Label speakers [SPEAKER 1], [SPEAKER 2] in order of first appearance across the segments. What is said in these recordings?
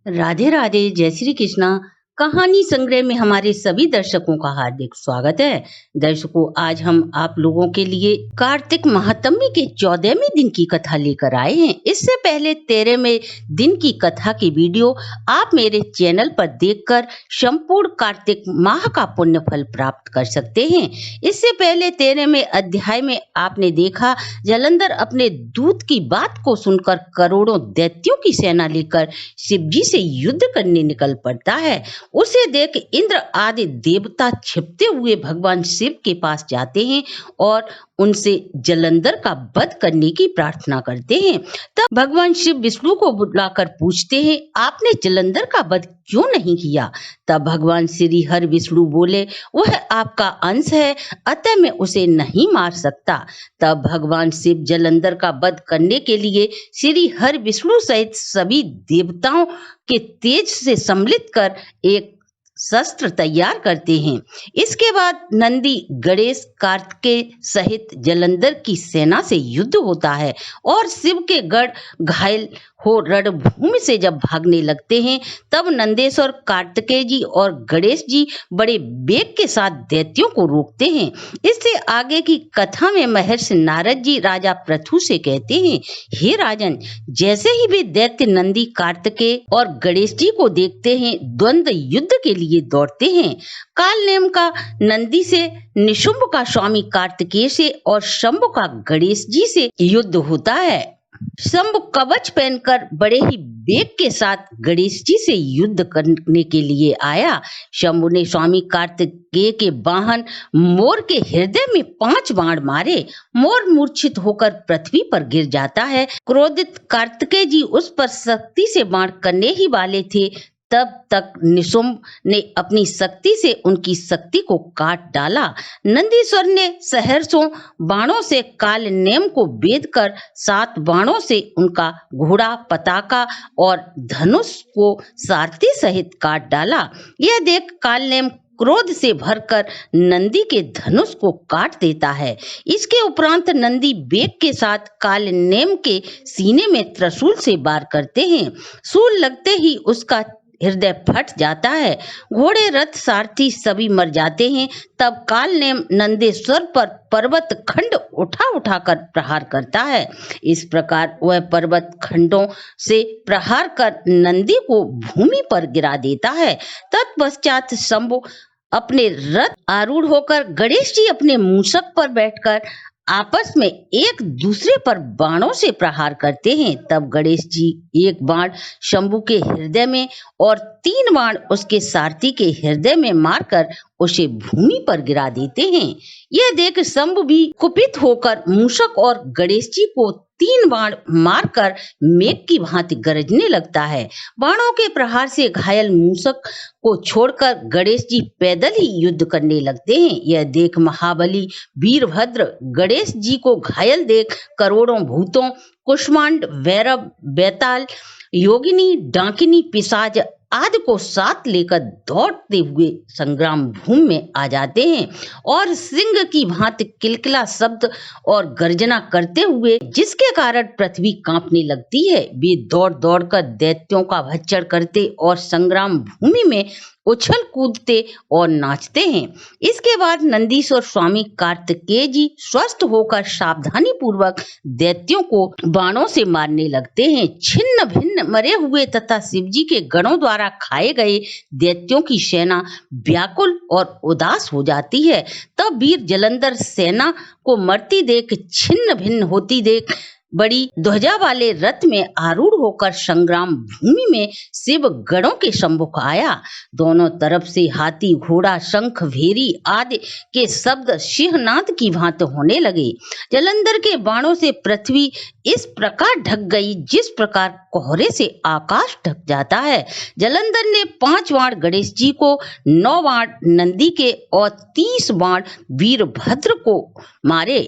[SPEAKER 1] राधे राधे, जय श्री कृष्णा। कहानी संग्रह में हमारे सभी दर्शकों का हार्दिक स्वागत है। दर्शकों, आज हम आप लोगों के लिए कार्तिक महात्म्य के 14वें दिन की कथा लेकर आए हैं। इससे पहले 13वें दिन की कथा की वीडियो आप मेरे चैनल पर देखकर संपूर्ण कार्तिक माह का पुण्य फल प्राप्त कर सकते हैं। इससे पहले 13वें अध्याय में आपने देखा, जलंधर अपने दूत की बात को सुनकर करोड़ों दैत्यों की सेना लेकर शिवजी से युद्ध करने निकल पड़ता है। उसे देख इंद्र आदि देवता छिपते हुए भगवान शिव के पास जाते हैं और उनसे जलंधर का वध करने की प्रार्थना करते हैं। तब भगवान शिव विष्णु को बुलाकर पूछते हैं, आपने जलंधर का वध क्यों नहीं किया? तब भगवान श्री हरि विष्णु बोले, वह आपका अंश है, अतः मैं उसे नहीं मार सकता। तब भगवान शिव जलंधर का वध करने के लिए श्री हरि विष्णु सहित सभी देवताओं के तेज से सम्मिलित कर एक शस्त्र तैयार करते हैं। इसके बाद नंदी गणेश कार्तिकेय सहित जलंधर की सेना से युद्ध होता है और शिव के गढ़ घायल हो रणभूमि से जब भागने लगते हैं, तब नंदेश्वर कार्तिकेय जी और गणेश जी बड़े वेग के साथ दैत्यों को रोकते हैं। इससे आगे की कथा में महर्षि नारद जी राजा पृथु से कहते हैं, हे राजन, जैसे ही वे दैत्य नंदी कार्तिकेय और गणेश जी को देखते हैं, द्वंद्व युद्ध के लिए दौड़ते हैं। काल नेम का नंदी से, निशुंभ का स्वामी कार्तिकेय से और शंभु का गणेश जी से युद्ध होता है। शंभु कवच पहनकर बड़े ही वेग के साथ गणेश जी से युद्ध करने के लिए आया। शंभु ने स्वामी कार्तिकेय के वाहन मोर के हृदय में 5 बाण मारे। मोर मूर्छित होकर पृथ्वी पर गिर जाता है। क्रोधित कार्तिकेय जी उस पर शक्ति से बाण करने ही वाले थे, तब तक निशुंभ ने अपनी शक्ति से उनकी शक्ति को काट डाला। नंदीश्वर ने सहर्षों बाणों से काल नेम को भेद कर 7 बाणों से उनका घोड़ा, पताका और धनुष को सारथी सहित काट डाला। यह देख काल नेम क्रोध से भरकर नंदी के धनुष को काट देता है। इसके उपरांत नंदी वेग के साथ काल नेम के सीने में त्रिशूल से वार करते हैं। शूल लगते ही उसका हृदय फट जाता है। घोड़े, रथ, सारथी सभी मर जाते हैं। तब काल नेम नंदेश्वर पर पर्वत खंड उठा कर प्रहार करता है। इस प्रकार वह पर्वत खंडों से प्रहार कर नंदी को भूमि पर गिरा देता है। तत्पश्चात शंभु अपने रथ आरूढ़ होकर, गणेश जी अपने मूषक पर बैठकर आपस में एक दूसरे पर बाणों से प्रहार करते हैं। तब गणेश जी एक बाण शंभु के हृदय में और 3 बाण उसके सारथी के हृदय में मारकर उसे भूमि पर गिरा देते हैं। यह देख शंभु भी कुपित होकर मूषक और गणेश जी को 3 बाण मारकर मेघ की भांति गरजने लगता है। बाणों के प्रहार से घायल मूषक को छोड़कर गणेश जी पैदल ही युद्ध करने लगते हैं। यह देख महाबली वीरभद्र गणेश जी को घायल देख करोड़ों भूतों, कुष्मांड, भैरव, बेताल, योगिनी, डाकिनी, पिशाच आदि को साथ लेकर दौड़ते हुए संग्राम भूमि में आ जाते हैं और सिंह की भांति किलकिला शब्द और गर्जना करते हुए, जिसके कारण पृथ्वी कांपने लगती है। वे दौड़ दौड़कर दैत्यों का भक्षण करते और संग्राम भूमि में उछल कूदते और नाचते हैं। इसके बाद नंदीश्वर स्वामी कार्तिकेय जी स्वस्थ होकर सावधानी पूर्वक दैत्यों को बाणों से मारने लगते हैं। छिन्न भिन्न मरे हुए तथा शिवजी के गणों द्वारा खाए गए दैत्यों की सेना व्याकुल और उदास हो जाती है। तब वीर जलंधर सेना को मरती देख, छिन्न भिन्न होती देख, बड़ी ध्वजा वाले रथ में आरूढ़ होकर संग्राम भूमि में शिव गणों के सम्मुख आया। दोनों तरफ से हाथी, घोड़ा, शंख, भेरी आदि के शब्द सिंहनाद की भांति होने लगे। जलंधर के बाणों से पृथ्वी इस प्रकार ढक गई जिस प्रकार कोहरे से आकाश ढक जाता है। जलंधर ने 5 बाण गणेश जी को, 9 बाण नंदी के और 30 बाण वीरभद्र को मारे।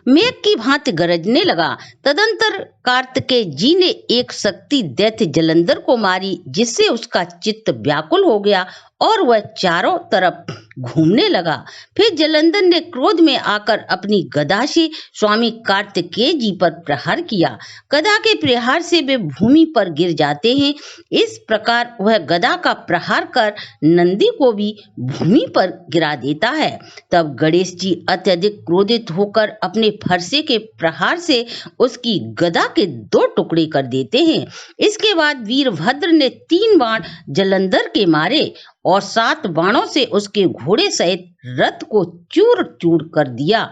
[SPEAKER 1] मेघ की भांति गरजने लगा। तदंतर कार्तिकेय जी ने एक शक्ति दैत्य जलंधर को मारी, जिससे उसका चित्त व्याकुल हो गया और वह चारों तरफ घूमने लगा। फिर जलंधर ने क्रोध में आकर अपनी गदा से स्वामी कार्तिकेय जी पर प्रहार किया। गदा के प्रहार से वे भूमि पर गिर जाते हैं। इस प्रकार वह गदा का प्रहार कर नंदी को भी भूमि पर गिरा देता है। तब गणेश जी अत्यधिक क्रोधित होकर अपने फरसे के प्रहार से उसकी गदा के 2 टुकड़े कर देते हैं। इसके बाद वीरभद्र ने 3 बाण जलंधर के मारे और 7 बाणों से उसके घोड़े सहित रथ को चूर चूर कर दिया।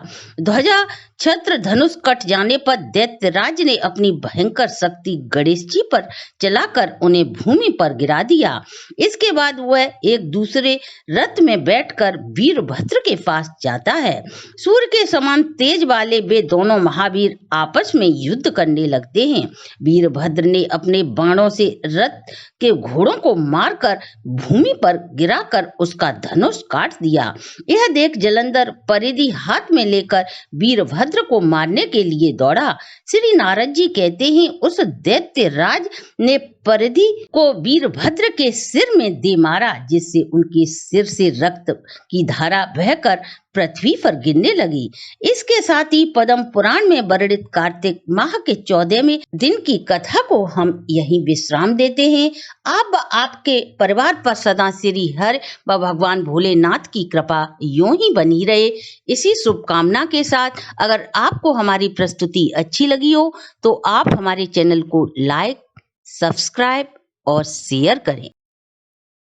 [SPEAKER 1] ध्वजा छत्र धनुष कट जाने पर दैत्यराज ने अपनी भयंकर शक्ति गणेश जी पर चलाकर उन्हें भूमि पर गिरा दिया। इसके बाद वह एक दूसरे रथ में बैठकर वीरभद्र के पास जाता है। सूर्य के समान तेज वाले वे दोनों महावीर आपस में युद्ध करने लगते हैं। वीरभद्र ने अपने बाणों से रथ के घोड़ों को मारकर भूमि पर गिराकर उसका धनुष काट दिया। यह देख जलंधर परिधि हाथ में लेकर वीरभद्र को मारने के लिए दौड़ा। श्री नारद जी कहते हैं, उस दैत्य राज ने परिधि को वीरभद्र के सिर में दे मारा, जिससे उनके सिर से रक्त की धारा बहकर पृथ्वी पर गिरने लगी। इसके साथ ही पद्म पुराण में वर्णित कार्तिक माह के 14वें दिन की कथा को हम यहीं विश्राम देते हैं। अब आपके परिवार पर सदा श्री हरि व भगवान भोलेनाथ की कृपा यूं ही बनी रहे, इसी शुभकामना के साथ अगर आपको हमारी प्रस्तुति अच्छी लगी हो तो आप हमारे चैनल को लाइक, सब्सक्राइब और शेयर करें।